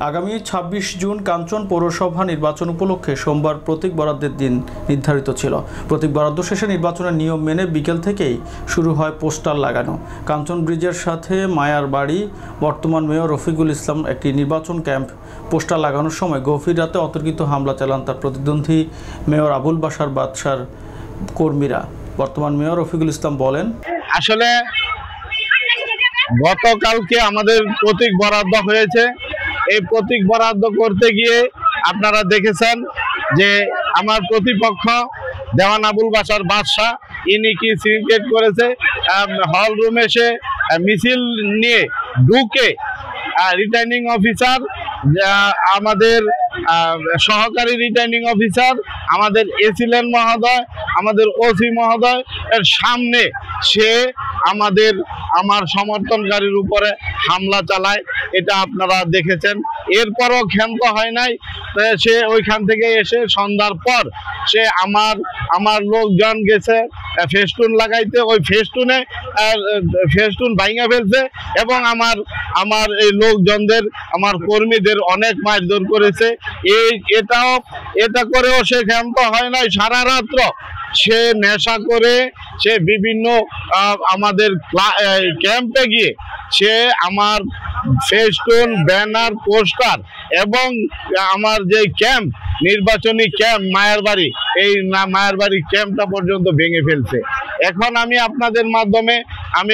আগামী ২৬ জুন কাঞ্চন পৌরসভা নির্বাচন উপলক্ষে সোমবার প্রতীক বরাদ্দের দিন নির্ধারিত ছিল। প্রতীক বরাদ্দ শেষে নির্বাচনের নিয়ম মেনে বিকেল থেকেই শুরু হয় পোস্টার লাগানো। কাঞ্চন ব্রিজের সাথে মায়ার বাড়ি বর্তমান মেয়র রফিকুল ইসলাম একটি নির্বাচন ক্যাম্প পোস্টার লাগানোর সময় গভীর রাতে অতর্কিত হামলা চালান তার প্রতিদ্বন্দ্বী মেয়র আবুল বাশার বাদশার কর্মীরা। বর্তমান মেয়র রফিকুল ইসলাম বলেন, আসলে গতকালকে আমাদের প্রতীক বরাদ্দ হয়েছে। এই প্রতীক বরাদ্দ করতে গিয়ে আপনারা দেখেছেন যে আমার প্রতিপক্ষ দেওয়ান আবুল বাশার বাদশাহ ইনি কি সিনক্রেট করেছে, হল রুমে এসে মিছিল নিয়ে ঢুকে রিটার্নিং অফিসার, আমাদের সহকারী রিটার্নিং অফিসার, আমাদের এসিলেন মহোদয়, আমাদের ওসি মহোদয় এর সামনে সে আমার সমর্থনকারীর উপরে হামলা চালায়। এটা আপনারা দেখেছেন। এরপরও ক্ষান্ত হয় নাই। সে ওইখান থেকে এসে সন্ধ্যার পর সে আমার লোকজন গেছে ফেস্টুন লাগাইতে, ওই ফেস্টুন ভাঙা ফেলছে এবং আমার এই লোকজনদের, আমার কর্মীদের অনেক মারধর করেছে। এটা করেও সে ক্ষান্ত হয় নাই। সারা রাত্র সে নেশা করে সে বিভিন্ন আমাদের ক্যাম্পে গিয়ে সে আমার ফেস্টুন, ব্যানার, পোস্টার এবং আমার যে ক্যাম্প, নির্বাচনী ক্যাম্প মায়ার বাড়ি, এই মায়ার বাড়ি ক্যাম্পটা পর্যন্ত ভেঙে ফেলছে। এখন আমি আপনাদের মাধ্যমে আমি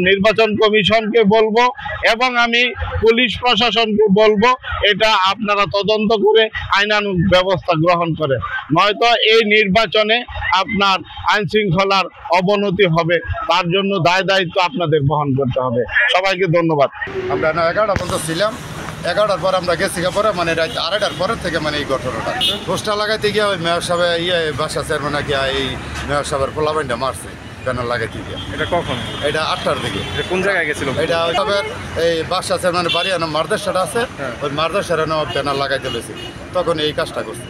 নির্বাচন কমিশনকে বলবো এবং আমি পুলিশ প্রশাসনকে বলবো, এটা আপনারা তদন্ত করে আইনানুগ ব্যবস্থা গ্রহণ করেন, নয়তো এই নির্বাচনে আপনার আইন শৃঙ্খলার অবনতি হবে। তার জন্য দায়িত্ব আপনাদের বহন করতে হবে। সবাইকে ধন্যবাদ। আমরা 11টা পর্যন্ত ছিলাম। 11টার পর আমরা গেছি পরে রাত 2:30টার পরের থেকে এই ঘটনাটা পোস্টার লাগাইতে গিয়ে ওই মেয়র সাহেব বাসা চেয়ারম্যান গিয়া এই মেয়র সাহেবের পোলাবাইনটা মারছে ব্যানার লাগাইতে গিয়া। এটা কখন? এটা 8টার দিকে। কোন জায়গায় গেছিল? এটা এই বাসা চেয়ারম্যানের বাড়ি মারদেশাটা আছে, ওই মারদেশাটা ব্যানার লাগাইতে লেছি, তখন এই কাজটা করছে।